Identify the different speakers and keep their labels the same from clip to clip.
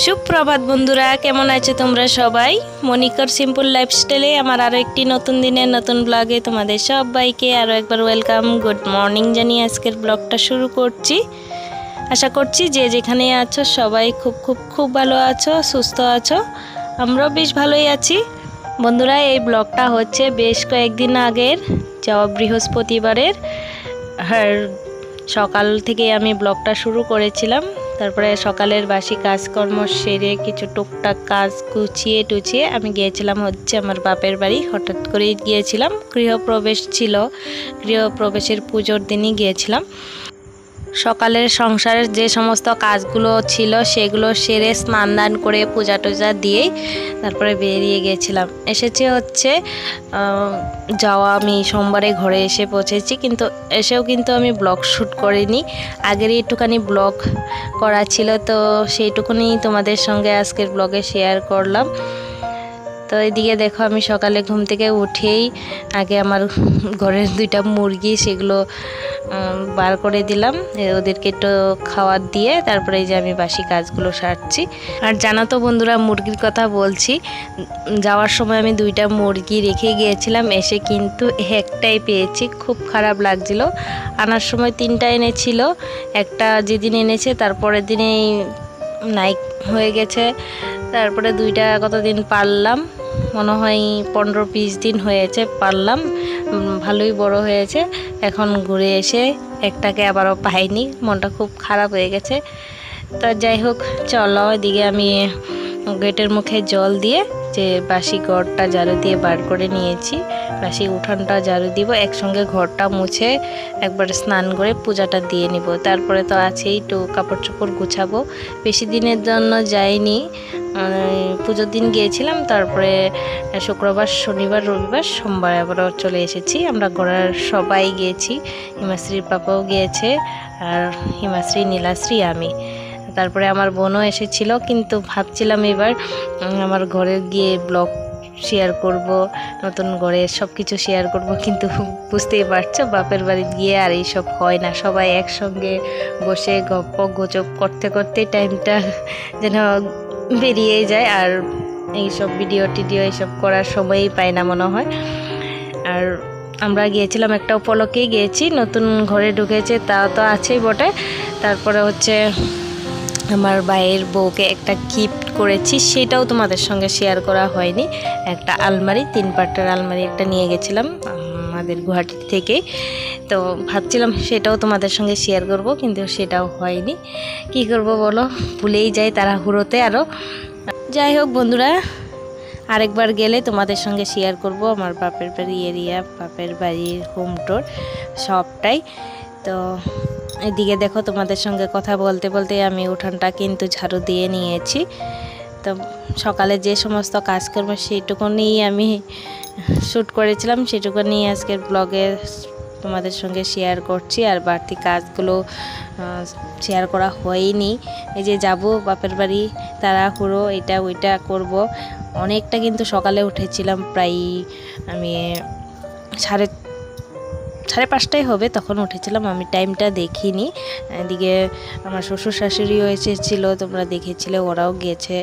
Speaker 1: সুপ্রভাত বন্ধুরা, কেমন আছো তোমরা সবাই? মনিকার সিম্পল লাইফস্টাইলে আমার আরও একটি নতুন দিনের নতুন ব্লগে তোমাদের সবাইকে আরও একবার ওয়েলকাম, গুড মর্নিং জানিয়ে আজকের ব্লগটা শুরু করছি। আশা করছি যে যেখানে আছো সবাই খুব খুব খুব ভালো আছো, সুস্থ আছো। আমরাও বেশ ভালোই আছি। বন্ধুরা, এই ব্লগটা হচ্ছে বেশ কয়েকদিন আগের, যাওয়া বৃহস্পতিবারের সকাল থেকে আমি ব্লগটা শুরু করেছিলাম। তারপরে সকালের বাসি কাজকর্ম সেরে কিছু টুকটাক কাজ গুছিয়ে টুছিয়ে আমি গিয়েছিলাম হচ্ছে আমার বাপের বাড়ি। হঠাৎ করেই গিয়েছিলাম, গৃহপ্রবেশ ছিল, গৃহপ্রবেশের পুজোর দিনই গিয়েছিলাম। সকালের সংসারের যে সমস্ত কাজগুলো ছিল সেগুলো সেরে স্নান দান করে পূজা টুজা দিয়েই তারপরে বেরিয়ে গিয়েছিলাম। এসেছে হচ্ছে যাওয়া আমি সোমবারে ঘরে এসে পৌঁছেছি, কিন্তু এসেও কিন্তু আমি ব্লগ শ্যুট করিনি। আগেরই একটুখানি ব্লগ করা ছিল, তো সেইটুকুনি তোমাদের সঙ্গে আজকের ব্লগে শেয়ার করলাম। তো এদিকে দেখো, আমি সকালে ঘুম থেকে উঠেই আগে আমার ঘরের দুইটা মুরগি সেগুলো বার করে দিলাম, ওদেরকে একটু খাবার দিয়ে তারপরে এই যে আমি বাসি কাজগুলো সারছি। আর জানো তো বন্ধুরা, মুরগির কথা বলছি, যাওয়ার সময় আমি দুইটা মুরগি রেখে গিয়েছিলাম, এসে কিন্তু একটাই পেয়েছি। খুব খারাপ লাগছিল। আনার সময় 3টা এনেছিল, একটা যেদিন এনেছে তারপরের দিনেই নাইক হয়ে গেছে। তারপরে 2টা কতদিন পারলাম, মনে হয় 15-20 দিন হয়েছে পারলাম, ভালোই বড় হয়েছে। এখন ঘুরে এসে একটাকে আবারও পাইনি, মনটা খুব খারাপ হয়ে গেছে। তো যাই হোক, চলো এদিকে আমি গেটের মুখে জল দিয়ে যে বাসি ঘরটা ঝাড়ু দিয়ে বার করে নিয়েছি, বাসি উঠানটা ঝাড়ু দিব, একসঙ্গে ঘরটা মুছে একবার স্নান করে পূজাটা দিয়ে নিব। তারপরে তো আছেই একটু কাপড় চোপড় গুছাবো। বেশি দিনের জন্য যাইনি, পুজোর দিন গিয়েছিলাম, তারপরে শুক্রবার শনিবার রবিবার সোমবার আবারও চলে এসেছি। আমরা ঘরের সবাই গিয়েছি, হিমাশ্রীর পাপাও গিয়েছে, আর হিমাশ্রী, নীলাশ্রী, আমি। তারপরে আমার বোনও এসেছিল, কিন্তু ভাবছিলাম এবার আমার ঘরে গিয়ে ব্লগ শেয়ার করব, নতুন ঘরে সব কিছু শেয়ার করব, কিন্তু বুঝতেই পারছো বাপের বাড়ি গিয়ে আর এইসব হয় না। সবাই একসঙ্গে বসে গপ্প গোজব করতে করতে টাইমটা যেন বেরিয়ে যায়, আর এইসব ভিডিও টিডিও এইসব করার সময়ই পাই না মনে হয়। আর আমরা গিয়েছিলাম একটা উপলক্ষেই গিয়েছি, নতুন ঘরে ঢুকেছে তা তো আছেই বটে। তারপরে হচ্ছে আমার ভাইয়ের বউকে একটা গিফট করেছি, সেটাও তোমাদের সঙ্গে শেয়ার করা হয়নি। একটা আলমারি, 3 পার্টের আলমারি একটা নিয়ে গেছিলাম আমাদের গুয়াহাটি থেকে। তো ভাবছিলাম সেটাও তোমাদের সঙ্গে শেয়ার করব, কিন্তু সেটাও হয়নি। কি করব বলো, ভুলেই যাই তাড়াহুড়োতে আরও। যাই হোক বন্ধুরা, আরেকবার গেলে তোমাদের সঙ্গে শেয়ার করব আমার বাপের বাড়ি এরিয়া, বাপের বাড়ির হোম ট্যুর সবটাই। তো এদিকে দেখো, তোমাদের সঙ্গে কথা বলতে বলতে আমি উঠানটা কিন্তু ঝাড়ু দিয়ে নিয়েছি। তো সকালে যে সমস্ত কাজকর্ম সেইটুকুনি আমি শ্যুট করেছিলাম, সেটুকুনি আজকের ব্লগে তোমাদের সঙ্গে শেয়ার করছি। আর বাড়তি কাজগুলো শেয়ার করা হয়নি। এই যে যাব বাপের বাড়ি, তাড়াহুড়ো, এটা ওইটা করব। অনেকটা কিন্তু সকালে উঠেছিলাম, প্রায় আমি 5:30 হবে তখন উঠেছিলাম, আমি টাইমটা দেখিনি। এদিকে আমার শ্বশুর শাশুড়িও এসেছিল, তোমরা দেখেছিলে, ওরাও গিয়েছে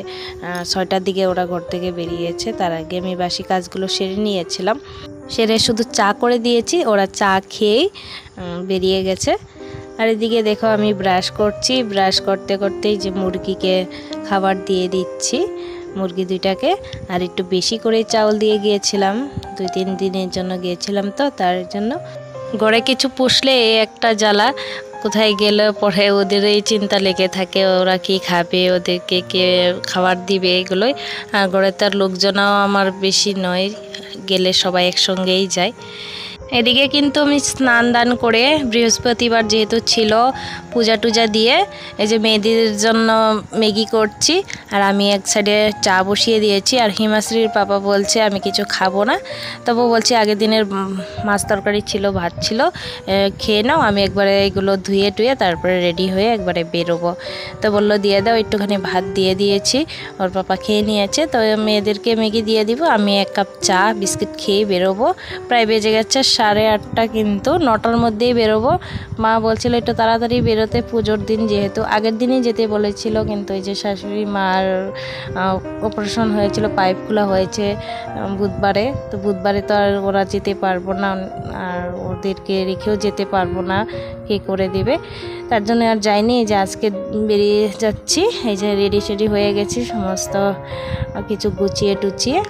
Speaker 1: 6টার দিকে, ওরা ঘর থেকে বেরিয়েছে। তার আগে আমি বাসি কাজগুলো সেরে নিয়েছিলাম, সেরে শুধু চা করে দিয়েছি, ওরা চা খেয়েই বেরিয়ে গেছে। আর এদিকে দেখো, আমি ব্রাশ করছি, ব্রাশ করতে করতেই যে মুরগিকে খাবার দিয়ে দিচ্ছি, মুরগি 2টাকে। আর একটু বেশি করে চাউল দিয়ে গিয়েছিলাম, 2-3 দিনের জন্য গিয়েছিলাম, তো তার জন্য। ঘরে কিছু পুষলে একটা জ্বালা, কোথায় গেলে পরে ওদের এই চিন্তা লেগে থাকে, ওরা কি খাবে, ওদেরকে কে খাবার দিবে, এগুলোই। আর ঘরে তার লোকজনও আমার বেশি নয়, গেলে সবাই একসঙ্গেই যায়। এদিকে কিন্তু আমি স্নান দান করে, বৃহস্পতিবার যেহেতু ছিল, পূজা টুজা দিয়ে এই যে মেয়েদের জন্য ম্যাগি করছি, আর আমি এক সাইডে চা বসিয়ে দিয়েছি। আর হিমাশ্রীর পাপা বলছে আমি কিছু খাবো না, তবু বলছি আগের দিনের মাছ তরকারি ছিল, ভাত ছিল, খেয়ে নাও, আমি একবারে এগুলো ধুয়ে টুয়ে তারপরে রেডি হয়ে একবারে বেরোবো। তো বললো দিয়ে দাও, একটুখানি ভাত দিয়ে দিয়েছি, ওর পাপা খেয়ে নিয়েছে। তো মেয়েদেরকে ম্যাগি দিয়ে দিব, আমি 1 কাপ চা বিস্কিট খেয়ে বেরোবো। প্রায় বেজে গেছে 8:30 কিন্তু 9টার মধ্যেই বেরোবো। মা বলছিল একটু তাড়াতাড়ি বেরোতে, পুজোর দিন যেহেতু। আগের দিনই যেতে বলেছিল, কিন্তু এই যে শাশুড়ি মার অপারেশন হয়েছিল, পাইপ খোলা হয়েছে বুধবারে, তো বুধবারে তো আর ওরা যেতে পারবো না, আর ওদেরকে রেখেও যেতে পারবো না, কে করে দেবে। তার জন্য আর যাইনি। এই যে আজকে বেরিয়ে যাচ্ছি, এই যে রেডি সেডি হয়ে গেছি, সমস্ত কিছু গুছিয়ে টুচিয়ে।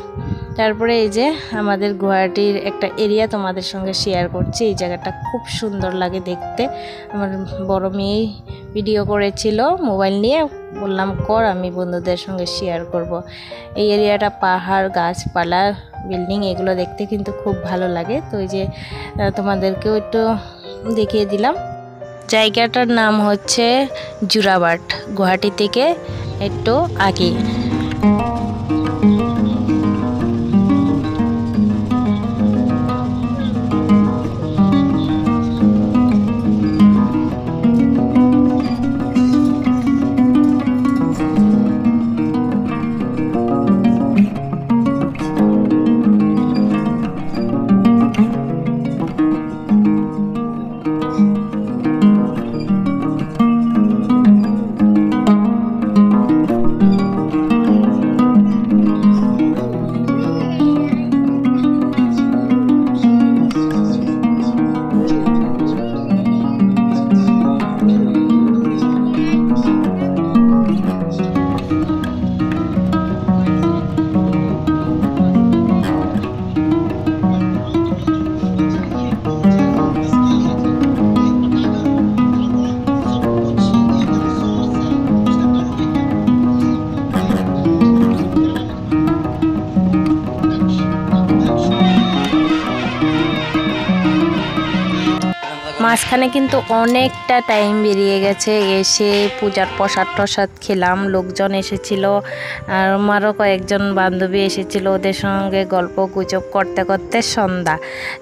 Speaker 1: তারপরে এই যে আমাদের গুয়াহাটির একটা এরিয়া তোমাদের সঙ্গে শেয়ার করছি। এই জায়গাটা খুব সুন্দর লাগে দেখতে। আমার বড় মেয়ে ভিডিও করেছিল মোবাইল নিয়ে, বললাম কর, আমি বন্ধুদের সঙ্গে শেয়ার করব। এই এরিয়াটা পাহাড়, গাছপালা, বিল্ডিং, এগুলো দেখতে কিন্তু খুব ভালো লাগে। তো এই যে তোমাদেরকেও একটু দেখিয়ে দিলাম। জায়গাটার নাম হচ্ছে জোড়াবাট, গুয়াহাটি থেকে একটু আগে। মাঝখানে কিন্তু অনেকটা টাইম বেরিয়ে গেছে। এসে পূজার প্রসাদ টসাদ খেলাম, লোকজন এসেছিল, আর আমারও কয়েকজন বান্ধবী এসেছিল, ওদের সঙ্গে গল্প গুজব করতে করতে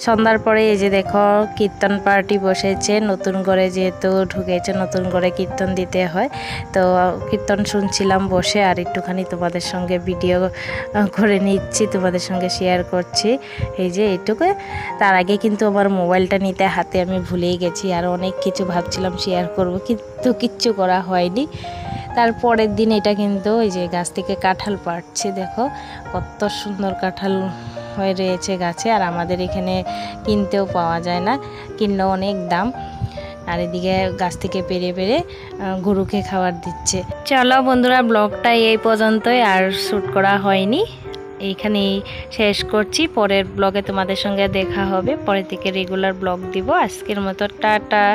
Speaker 1: সন্ধ্যার পরে এই যে দেখো কীর্তন পার্টি বসেছে। নতুন করে যেহেতু ঢুকেছে, নতুন করে কীর্তন দিতে হয়, তো কীর্তন শুনছিলাম বসে, আর একটুখানি তোমাদের সঙ্গে ভিডিও করে নিচ্ছি, তোমাদের সঙ্গে শেয়ার করছি। এই যে এইটুকু। তার আগে কিন্তু আমার মোবাইলটা নিতে হাতে আমি ভুলেই গেছি, আর অনেক কিছু ভাবছিলাম শেয়ার করব, কিন্তু কিচ্ছু করা হয়নি। তারপরের দিন এটা কিন্তু এই যে গাছ থেকে কাঁঠাল পাড়ছে, দেখো কত সুন্দর কাঁঠাল হয়ে রয়েছে গাছে, আর আমাদের এখানে কিনতেও পাওয়া যায় না, কিনলেও অনেক দাম। আর এদিকে গাছ থেকে পেরে পেরে গরুকে খাবার দিচ্ছে। চলো বন্ধুরা, ব্লগটা এই পর্যন্তই, আর শ্যুট করা হয়নি, এইখানেই শেষ করছি। পরের ব্লগে তোমাদের সঙ্গে দেখা হবে, পরের থেকে রেগুলার ব্লগ দিব। আজকের মতো টাটা।